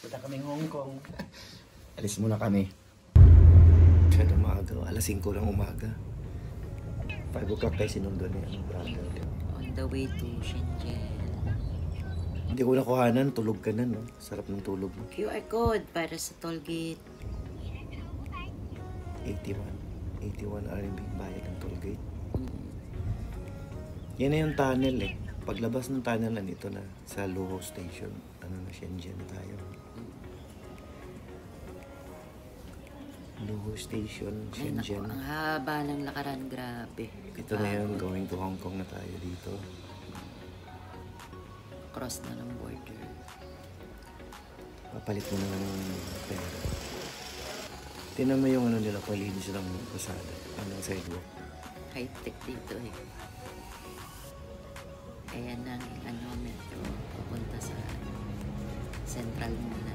Punta kaming Hong Kong. Alis muna kami. Kaya umaga, alas 5 ng umaga. 5 o'clock tayo sinundo niya ang brother. On the way to Shenzhen. Hindi ko nakuhanan, tulog ka na, no? Sarap ng tulog mo. QR code para sa toll gate. 81 RMB bayad ng toll gate. Yan na yung tunnel eh. Paglabas ng tunnel na dito na sa Luo Station. Ano na, Shenzhen na tayo. Luo Station, Shenzhen. Ay, naku, ang haba ng lakaran, grabe. Ito na yun, going to Hong Kong na tayo dito. Cross na ng border. Papalit mo na ng pera. Tinan mo yung ano nila, palinis ng pasada. Anong sidewalk. High-tech dito eh. Ayan ang ano, metro. Papunta sa Central muna.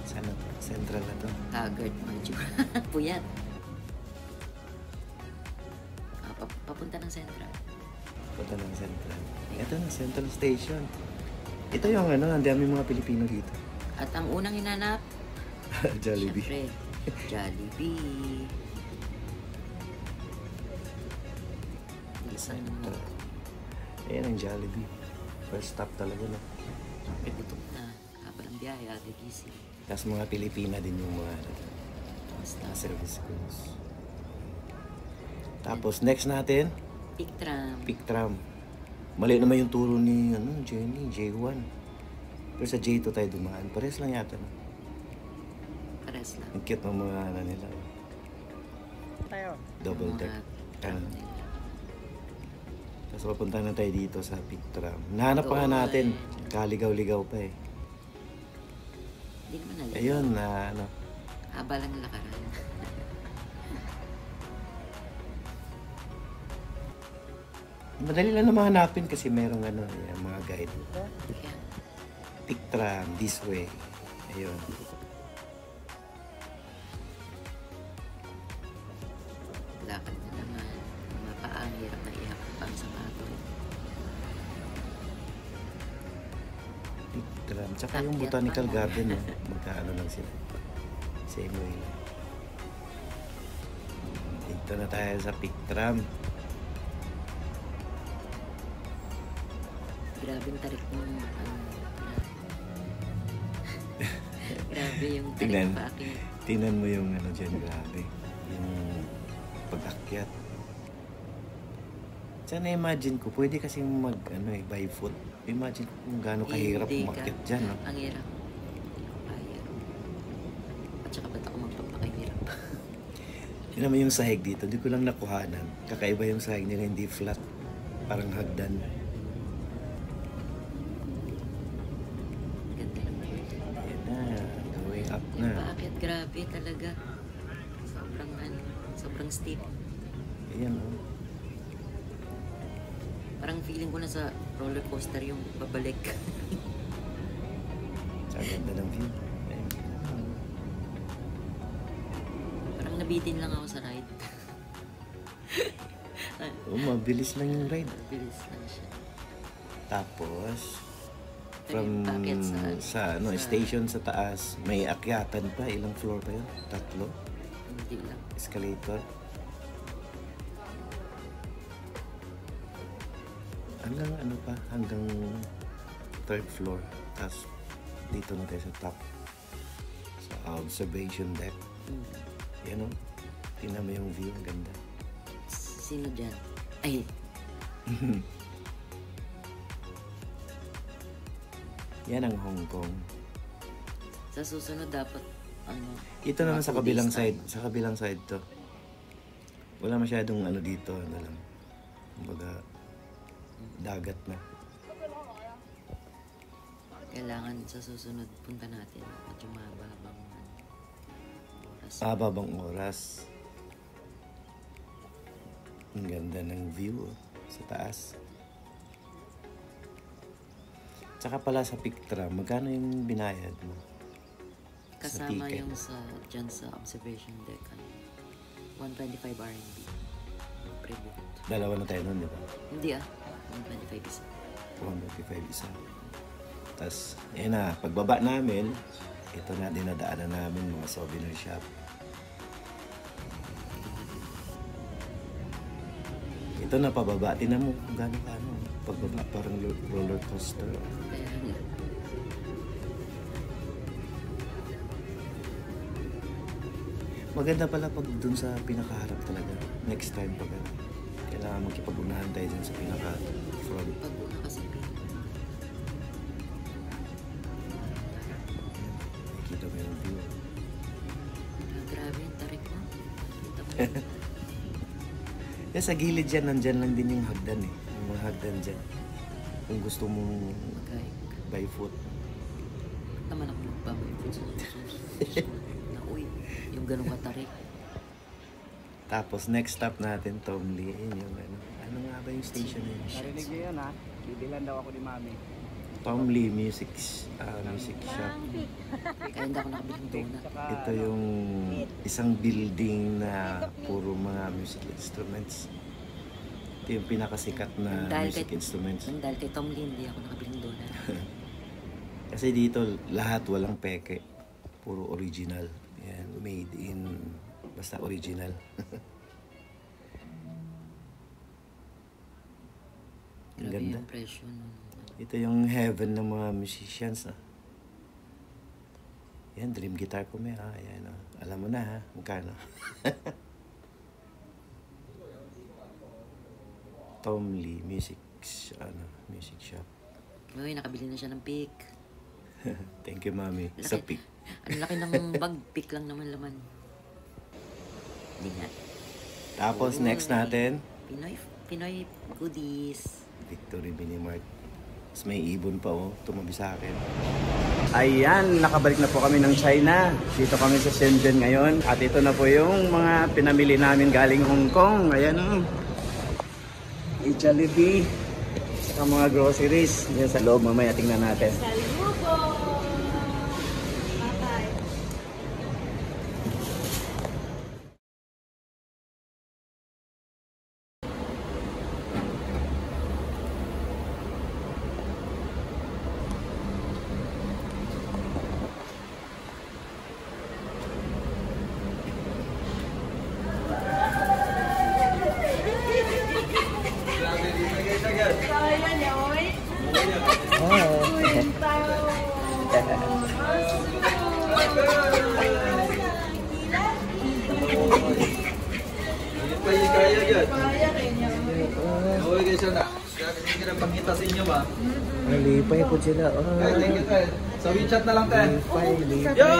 Sana to? Central na to. Taggart, Major. Puyat. Papunta ng Central. Punta ng Central. Ito na, Central Station. Ito yung ano, ang dami mga Pilipino dito. At ang unang hinanap, Jollibee. syempre, Jollibee. Isang Ayan ang Jollibee. First stop talaga na. gutom na. Habang ang biyahe, aga gising. Tapos mga Pilipina din yung mga Basta, service crews. Tapos next natin, Pick tram. Pick tram. Mali naman yung turo ni Jenny, J1. Pero sa J2 tayo dumaan. Pares lang yata. No? Pares lang. Ang cute ng mga ano nila. Double deck. Tram Ano. nila. Tapos papunta na tayo dito sa Pick tram. Nahanap pa nga natin. Kaligaw-ligaw pa eh. Hindi naman nalito. Ayun na ano. Haba lang ang lakaran. Madali lang naman hanapin kasi merong ano, yung mga guide. Ayan. Pick tram, this way. Ayun. Lakad na naman. Mapaang hirap na ihakap sa maton. Pick tram. Tsaka yung Akyat Botanical pa. Garden, no? Magkaano lang sila. Same way lang. Dito na tayo sa Pick tram. Grabe yung tarik mo. Grabe yung tarik Tingnan. pa akin. Tingnan mo yung ano dyan, grabe. Yung pag-akyat. Sana imagine ko, pwede kasi mag, ano eh, by foot. Imagine ko kung gaano kahirap Hindi ka. umakyat dyan, no? Ang hirap. Hindi ko kaya. At saka ba't ako magpapakahirap? Yun naman yung sahig dito, hindi ko lang nakuhanan. Kakaiba yung sahig nila, hindi flat. Parang hagdan. Ganda lang. Ayan na, going up Yung na. paakyat, grabe talaga. Sobrang ano, sobrang steep. Ayan, oh. Parang feeling ko na sa roller coaster yung babalik. Sa ganda ng view. Ayan. Parang nabitin lang ako sa ride. Oh, mabilis lang yung ride. Bilis lang siya. Tapos, Ito from yung paakyat sa ano, station sa taas, may akyatan pa. Ilang floor pa yun? 3? Hindi lang. Escalator. Hanggang ano pa? Hanggang 3rd floor. Tapos, dito na tayo sa top. Sa observation deck. Yan o. Tingnan mo yung view. Ang ganda. Sino dyan? Ay, Yan ang Hong Kong. sa susunod dapat ano. Ito naman mga sa 2 kabilang days side. Sa kabilang side to. Wala masyadong ano dito. Ano lang. Kumbaga, dagat na. Kailangan sa susunod punta natin. Medyo mahaba-habang oras. Babang oras. Ang ganda ng view sa taas. Tsaka pala sa Pick tram, magkano yung binayad mo? Kasama ticket? yung dyan sa observation deck. 125 RMB. Pre-booked. Dalawa na tayo nun, di ba? Hindi 125 isa. 125 isa. Tapos, yun na, pagbaba namin, ito na dinadaanan namin mga souvenir shop. Ito na pababa, tinan mo kung gano'n ka ano. Pagbaba, parang roller coaster. Kaya nga. Maganda pala pag dun sa pinakaharap talaga. Next time pag ano, kailangan magkipag-unahan tayo dun sa pinaka-front. Pag una kasi Nakikita mo yung view. grabe yung tarik mo. Kita mo. Kaya sa gilid dyan, nandyan lang din yung hagdan eh. Yung mga hagdan dyan. Kung gusto mong Mag-hike. by foot. Naman ako magbabay po sa na uy, yung ganun katarik. Tapos next stop natin, Tom Lee. Yun yung ano nga ba yung station na yun? Narinig niyo yun ha? Bibilan daw ako ni Mami. Tom Lee Music Shop. Kaya hindi ako nakabiling donut. Saka, Ito yung isang building na puro mga music instruments. Ito yung pinakasikat na Dahil music kay- instruments. Dahil kay Tom Lee, hindi ako nakabiling donut. Kasi dito lahat walang peke. Puro original. Yan, made in basta original. Ang Grabe ganda. yung presyo nun. Ito yung heaven ng mga musicians. Yan, dream guitar ko may. Yan, alam mo na ha, magkano. Tom Lee Music Shop. Uy, nakabili na siya ng pick. Thank you, Mami. Sa pic. Ang laki ng bag, pick lang naman laman. Hindi nga. Tapos next natin, Pinoy goodies. Victory Mini Mart. Tapos may ibon pa tumabi sa akin. ayan, nakabalik na po kami ng China. Dito kami sa Shenzhen ngayon. At ito na po yung mga pinamili namin galing Hong Kong. Ayan o. Jollibee. Saka mga groceries. Yan sa loob, mamaya tingnan natin. Nalipay po sila. Sa WeChat na lang tayo. Lipay.